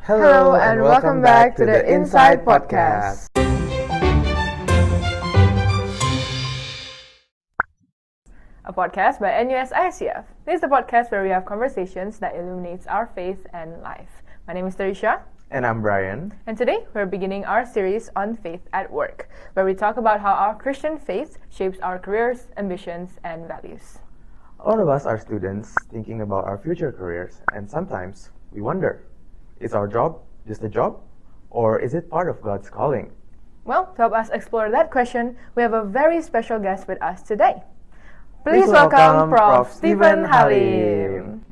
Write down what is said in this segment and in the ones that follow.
Hello and welcome back to the Inside Podcast. A podcast by NUS ISCF. This is the podcast where we have conversations that illuminates our faith and life. My name is Tarisha. And I'm Brian. And today we're beginning our series on faith at work, where we talk about how our Christian faith shapes our careers, ambitions, and values. All of us are students thinking about our future careers, and sometimes we wonder, is our job just a job, or is it part of God's calling? Well, to help us explore that question, we have a very special guest with us today. Please welcome Prof. Stephen Halim.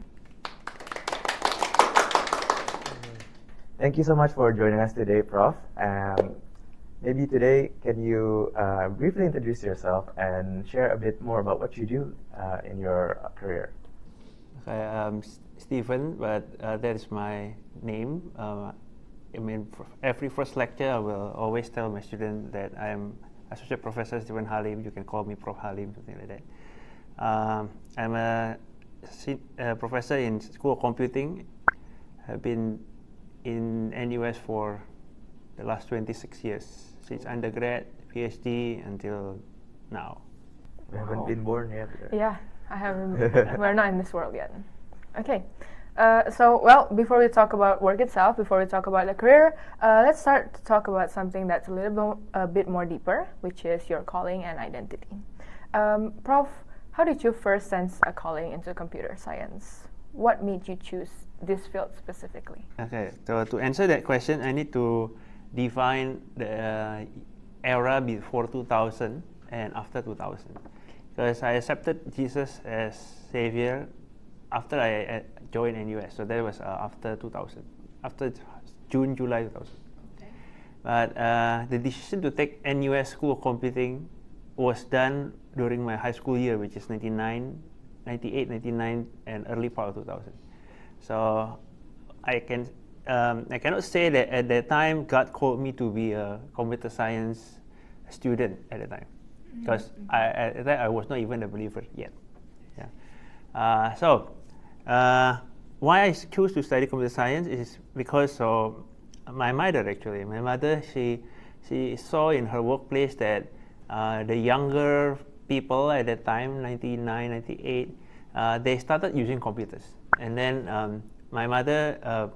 Thank you so much for joining us today, Prof. Maybe today, can you briefly introduce yourself and share a bit more about what you do in your career? Okay, I'm Stephen, but that is my name. For every first lecture, I will always tell my students that I'm Associate Professor Stephen Halim. You can call me Prof. Halim, something like that. I'm a professor in School of Computing. I've been in NUS for the last 26 years, since undergrad, PhD, until now. We haven't been born yet. Yeah, I haven't. We're not in this world yet. Okay. Before we talk about work itself, before we talk about the career, let's start to talk about something that's a bit more deeper, which is your calling and identity. Prof, how did you first sense a calling into computer science? What made you choose this field specifically? Okay, so to answer that question, I need to define the era before 2000 and after 2000. Because I accepted Jesus as Savior after I joined NUS, so that was after 2000, after June, July 2000. Okay. But the decision to take NUS School of Computing was done during my high school year, which is 98, 99, and early part of 2000. So I cannot say that at that time God called me to be a computer science student at the time, because at that I was not even a believer yet. Yeah. Why I choose to study computer science is because of my mother. Actually, my mother, she saw in her workplace that the younger people at that time, 99, 98, they started using computers. And then my mother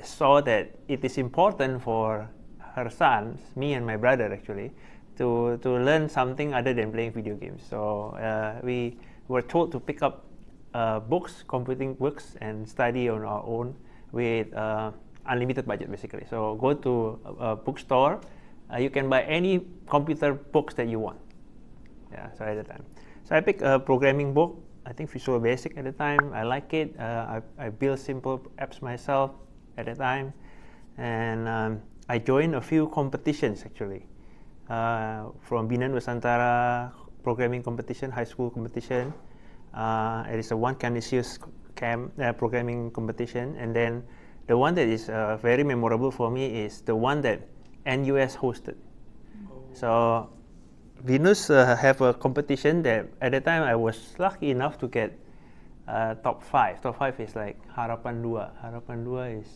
saw that it is important for her sons, me and my brother actually, to learn something other than playing video games. So we were told to pick up books, computing books, and study on our own with unlimited budget basically. So go to a bookstore, you can buy any computer books that you want. Yeah, so at the time. So I picked a programming book, I think Visual Basic at the time. I like it. I built simple apps myself at the time. And I joined a few competitions actually. From Bina Nusantara programming competition, high school competition. It is a one Canisius programming competition. And then the one that is very memorable for me is the one that NUS hosted. So Venus have a competition that at the time I was lucky enough to get top 5. Top 5 is like Harapan Dua. Harapan Dua is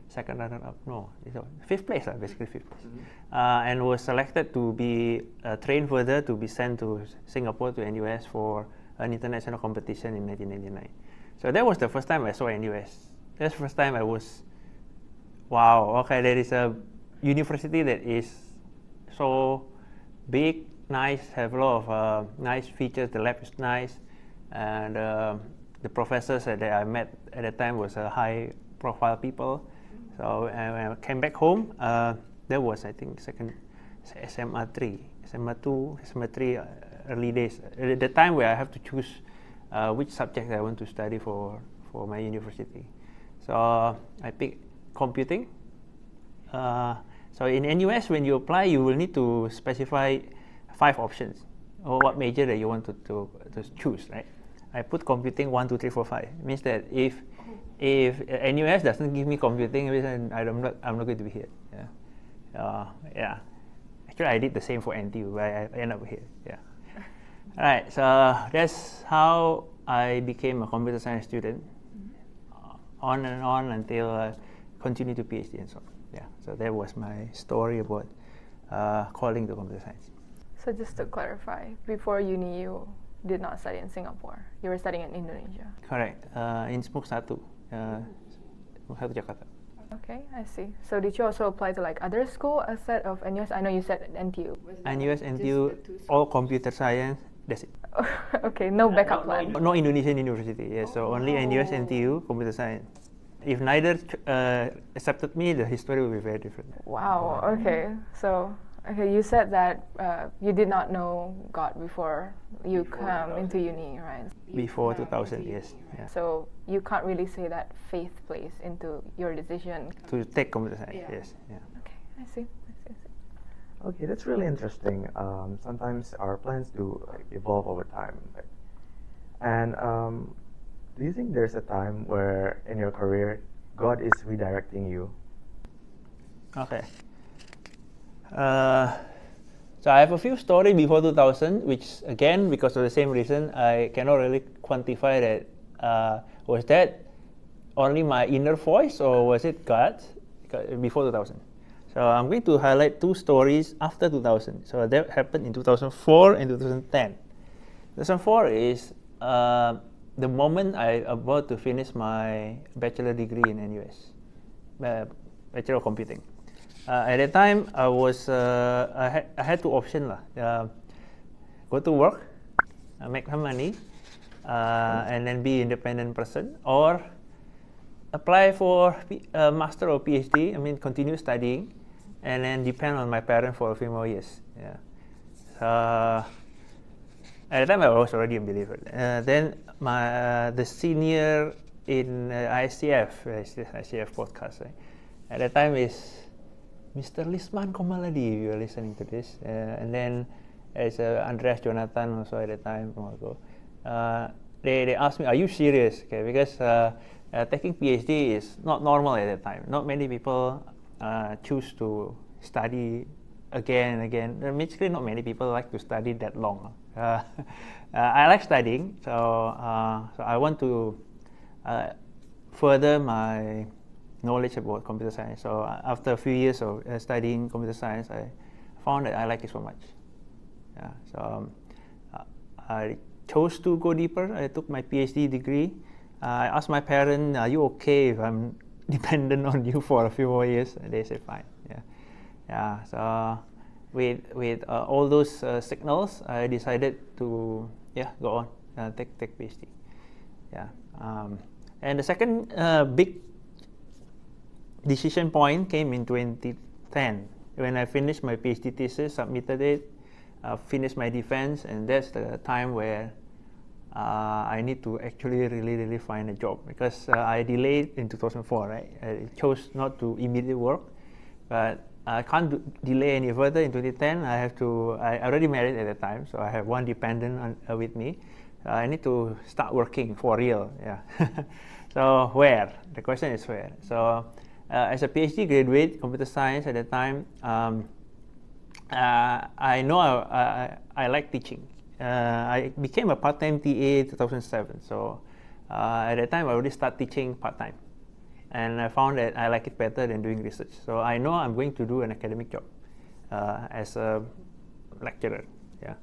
second runner up. No, it's 5th place, basically 5th place. And was selected to be trained further to be sent to Singapore to NUS for an international competition in 1999. So that was the first time I saw NUS. That's the first time I was, wow, okay, there is a university that is so big, nice, have a lot of nice features. The lab is nice, and the professors that I met at the time was high-profile people. So when I came back home, that was I think second SMA 3, SMA 2, SMA 3 early days. At the time where I have to choose which subject I want to study for my university. So I picked computing. So in NUS, when you apply, you will need to specify 5 options, or what major that you want to choose, right? I put computing 1, 2, 3, 4, 5. It means that if NUS doesn't give me computing, I'm not going to be here. Yeah. Actually, I did the same for NTU, but I end up here. Yeah. All right. So that's how I became a computer science student. on and on until I continued to PhD and so on. Yeah, so that was my story about calling to computer science. So just to clarify, before uni you did not study in Singapore. You were studying in Indonesia. Correct. In SMUK 1, SMUK 1 Jakarta. Okay, I see. So did you also apply to like other school instead of NUS? I know you said NTU. NUS, NTU, all computer science. That's it. Okay, no backup plan. No Indonesian university. Yes, so only NUS, NTU, computer science. If neither accepted me, the history would be very different. Wow. Okay. So, okay, you said that you did not know God before you come into uni, right? Before 2000, yes. Yeah. So you can't really say that faith plays into your decision To take computer science, yes. Yeah. Okay, I see. Okay, that's really interesting. Sometimes our plans do evolve over time. And do you think there's a time where in your career God is redirecting you? Okay. So I have a few stories before 2000, which again, because of the same reason, I cannot really quantify that. Was that only my inner voice or was it God before 2000? So I'm going to highlight two stories after 2000. So that happened in 2004 and 2010. 2004 is the moment I about to finish my bachelor degree in NUS, Bachelor of Computing. At that time, I had two options lah. Go to work, make some money, and then be independent person, or apply for a master or PhD. I mean, continue studying, and then depend on my parents for a few more years. Yeah. At the time, I was already a believer. Then the senior in ISCF, ISCF podcast, right? At that time is Mr. Lisman Komaladi, if you are listening to this. And then there's Andreas Jonathan also at the time. They asked me, are you serious? Okay, because taking PhD is not normal at that time. Not many people choose to study again and again. Basically, not many people like to study that long. I like studying, so I want to further my knowledge about computer science. So after a few years of studying computer science, I found that I like it so much. Yeah, so I chose to go deeper. I took my PhD degree. I asked my parents, "Are you okay if I'm dependent on you for a few more years?" And they said, "Fine." Yeah, yeah. So with all those signals, I decided to go on take PhD. Yeah, and the second big decision point came in 2010 when I finished my PhD thesis, submitted it, finished my defense, and that's the time where I need to actually really find a job, because I delayed in 2004, right? I chose not to immediately work, but I can't delay any further. In 2010, I already married at the time, so I have one dependent with me. I need to start working for real. Yeah. So where? The question is where. So as a PhD graduate, computer science at the time, I know I like teaching. I became a part-time TA in 2007. So at that time, I already started teaching part-time. And I found that I like it better than doing research. So I know I'm going to do an academic job as a lecturer. Yeah.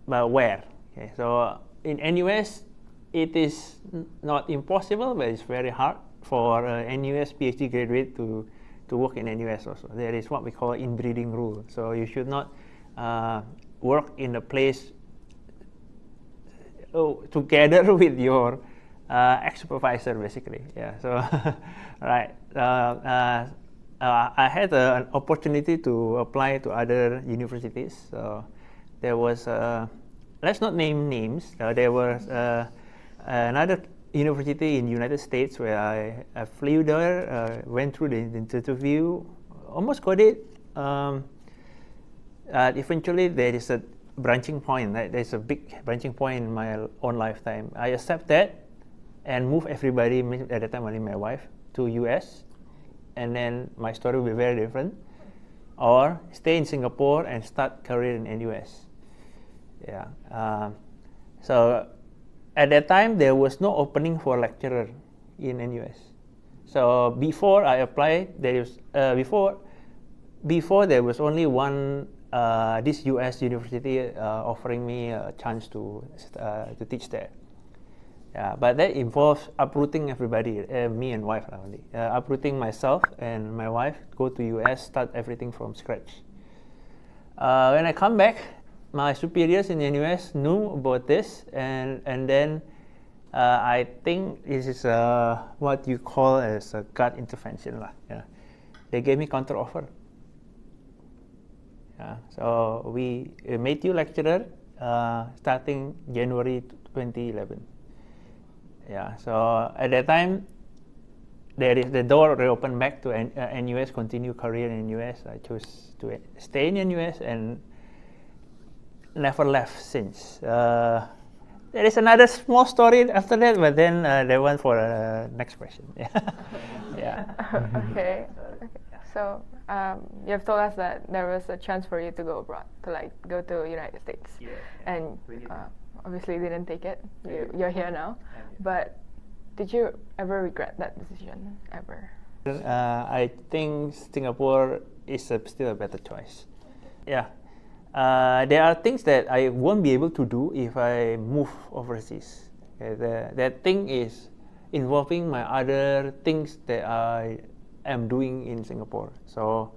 But where? Okay. So in NUS, it is not impossible, but it's very hard for a NUS PhD graduate to work in NUS also. There is what we call inbreeding rule. So you should not work in a place together with your ex-supervisor, basically. Yeah. So, right. I had an opportunity to apply to other universities. So there was, let's not name names. There was another university in the United States where I flew there, went through the interview, almost got it. Eventually, there is a branching point. Right? There's a big branching point in my own lifetime. I accept that and move everybody, at the time only my wife, to US, and then my story will be very different. Or stay in Singapore and start career in NUS. Yeah. So at that time, there was no opening for lecturer in NUS. So before I applied, before there was only one this US university offering me a chance to teach there. But that involves uprooting everybody, me and wife only. Uprooting myself and my wife, go to US, start everything from scratch. When I come back, my superiors in the NUS knew about this, and then I think this is what you call as a gut intervention. They gave me counter offer. So we made you lecturer starting January 2011. So at that time, there is the door reopened back to NUS, continue career in NUS. I chose to stay in NUS and never left since. There is another small story after that, but then that one for next question. Okay. So you have told us that there was a chance for you to go abroad, to go to United States, and obviously you didn't take it. You're here now, but did you ever regret that decision, ever? I think Singapore is still a better choice. There are things that I won't be able to do if I move overseas. That thing is involving my other things that I am doing in Singapore. So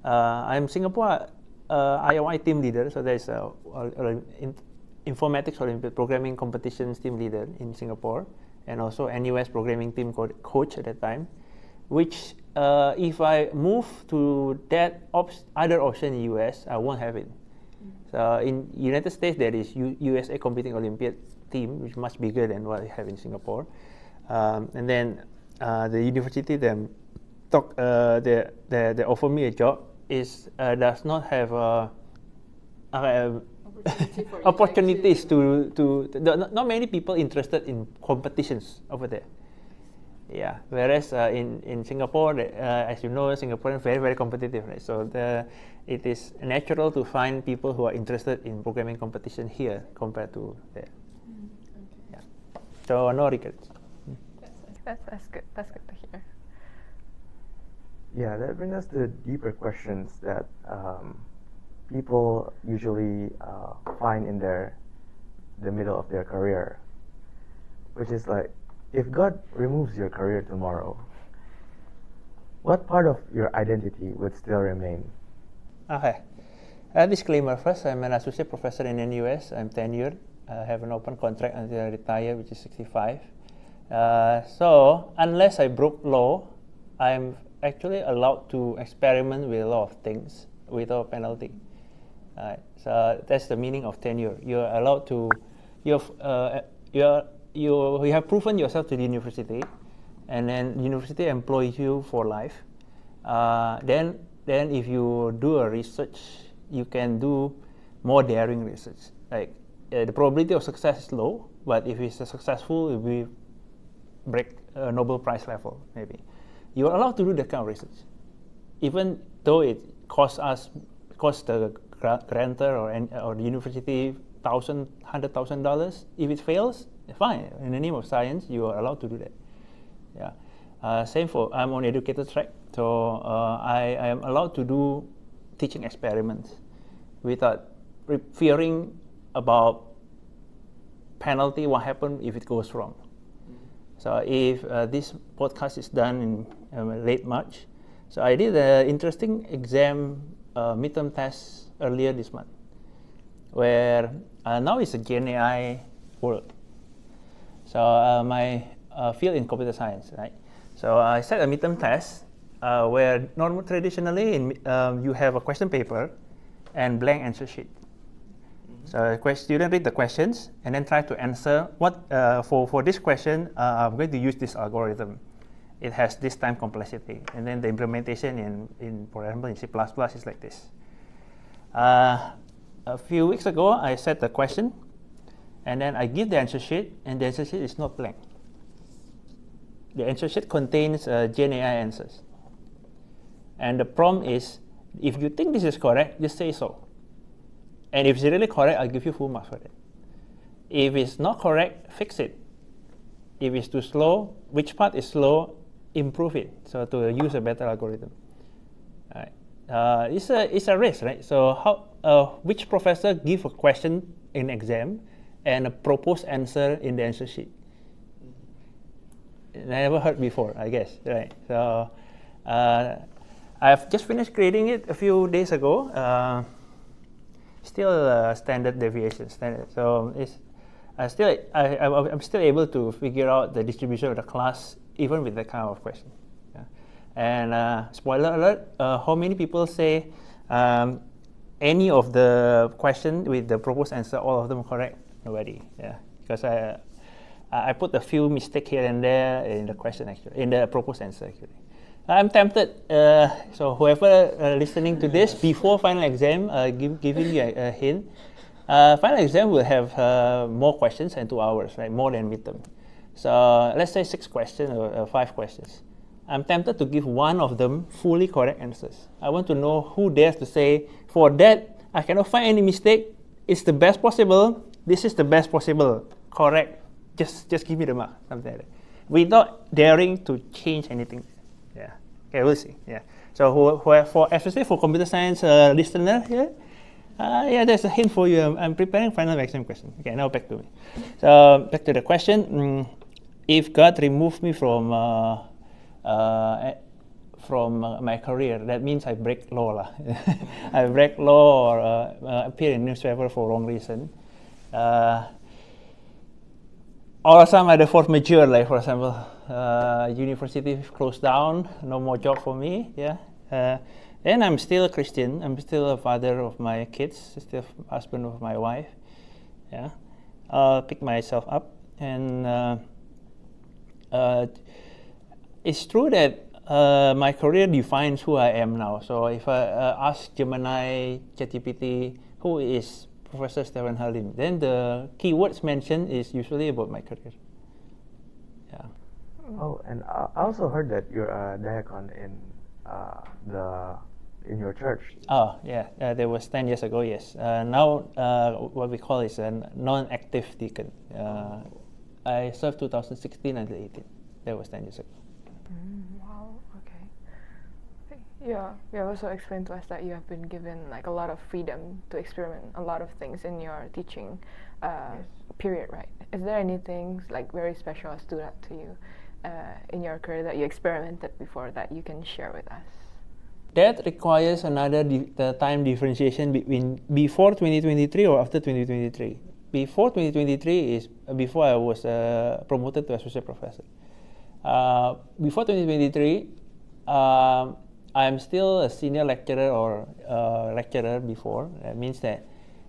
I'm Singapore IOI team leader. So there's informatics or programming competitions team leader in Singapore, and also NUS programming team coach at that time, which if I move to that other option in US, I won't have it. So in United States, there is USA Computing Olympiad team, which is much bigger than what I have in Singapore. And then the university they offer me a job does not have opportunities to not many people interested in competitions over there. Whereas in Singapore, as you know, Singaporeans very, very competitive, right? So it is natural to find people who are interested in programming competition here compared to there. So no regrets. That's good. That's good to hear. Yeah, that brings us to deeper questions that people usually find in the middle of their career, which is like, if God removes your career tomorrow, what part of your identity would still remain? Okay. A disclaimer first, I'm an associate professor in NUS. I'm tenured. I have an open contract until I retire, which is 65. So unless I broke law, I'm actually allowed to experiment with a lot of things without penalty. So that's the meaning of tenure. You're allowed to, you have proven yourself to the university, and then the university employs you for life. Then if you do a research, you can do more daring research. The probability of success is low, but if it's successful, it will break a Nobel Prize level, maybe. You're allowed to do that kind of research, even though it costs the grantor or the university $100,000. If it fails, fine. In the name of science, you are allowed to do that. Same for, I'm on educator track, so I am allowed to do teaching experiments without fearing about penalty, what happens if it goes wrong. So if this podcast is done in late March, so I did an interesting exam midterm test earlier this month, where now it's a Gen AI world. So my field in computer science, right? So I set a midterm test where traditionally you have a question paper and blank answer sheet. So student read the questions and then try to answer what for this question I'm going to use this algorithm. It has this time complexity, and then the implementation in for example in C++ is like this. A few weeks ago, I set the question, and then I give the answer sheet, and the answer sheet is not blank. The answer sheet contains Gen AI answers, and the prompt is, if you think this is correct, just say so. And if it's really correct, I'll give you full marks for it. If it's not correct, fix it. If it's too slow, which part is slow, improve it. So to use a better algorithm. Right. It's a race, right? So which professor give a question in exam and a proposed answer in the answer sheet? Never heard before, I guess, right? So I've just finished grading it a few days ago. Still standard deviation, So I'm still able to figure out the distribution of the class even with that kind of question. Yeah. And spoiler alert, how many people say any of the question with the proposed answer, all of them correct? Nobody. Yeah, because I put a few mistakes here and there in the question actually, in the proposed answer actually. I'm tempted. So whoever listening to this before final exam, giving you a hint. Final exam will have more questions and 2 hours, right? More than midterm. So let's say 6 questions or 5 questions. I'm tempted to give one of them fully correct answers. I want to know who dares to say, for that, I cannot find any mistake. It's the best possible. This is the best possible. Correct. Just give me the mark. Something like that. Without daring to change anything. Yeah. Okay, we'll see. Yeah. So especially for computer science listener here, yeah, there's a hint for you. I'm preparing final exam question. Okay, now back to me. So back to the question. If God removed me from my career, that means I break law lah. I break law or appear in newspaper for wrong reason. Or some other force majeure, like for example, university closed down, no more job for me. Yeah. And I'm still a Christian. I'm still a father of my kids, still a husband of my wife. Yeah, I'll pick myself up, and it's true that my career defines who I am now. So if I ask Gemini, ChatGPT, who is Professor Stephen Halim, then the keywords mentioned is usually about my career. Yeah. Oh, and I also heard that you're a diacon in your church. Oh, yeah, that was 10 years ago, yes. Now, what we call is a non-active deacon. I served 2016 until 18. That was 10 years ago. Wow, okay. Yeah, you also explained to us that you have been given like a lot of freedom to experiment a lot of things in your teaching period, right? Is there anything like very special that stood out to you in your career that you experimented before that you can share with us? That requires another time differentiation between before 2023 or after 2023. Before 2023 is before I was promoted to associate professor. Before 2023, I'm still a senior lecturer or lecturer before. That means that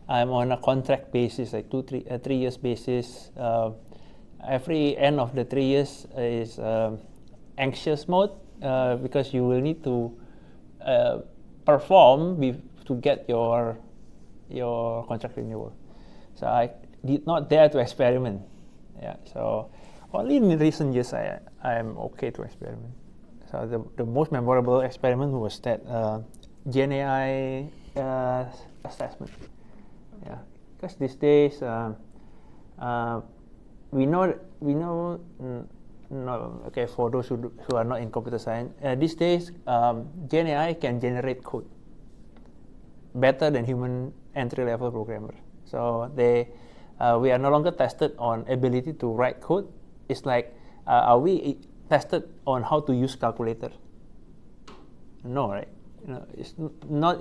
I'm on a contract basis, like 3 years basis. Every end of the 3 years is anxious mode because you will need to perform to get your contract renewal. So I did not dare to experiment. Yeah. So only in recent years I am okay to experiment. So the most memorable experiment was that GNAI assessment. Yeah. Because these days we know. No, okay, for those who are not in computer science, these days GNAI can generate code better than human entry-level programmer. So we are no longer tested on ability to write code. It's like, are we tested on how to use calculator? No, right? It's no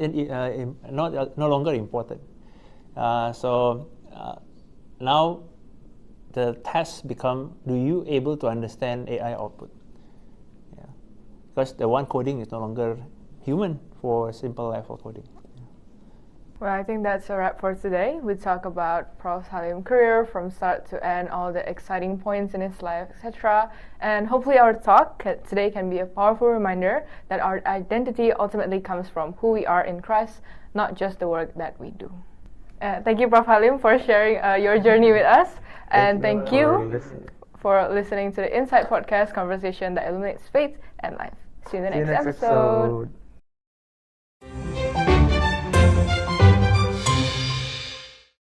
longer important. So now the tests become, do you able to understand AI output? Yeah. Because the one coding is no longer human for simple level coding. Yeah. Well, I think that's a wrap for today. We talk about Prof. Halim's career from start to end, all the exciting points in his life, etc. And hopefully our talk today can be a powerful reminder that our identity ultimately comes from who we are in Christ, not just the work that we do. Thank you, Prof. Halim, for sharing your journey with us. And thank you for listening to the Insight Podcast, conversation that illuminates faith and life. See you in the next episode.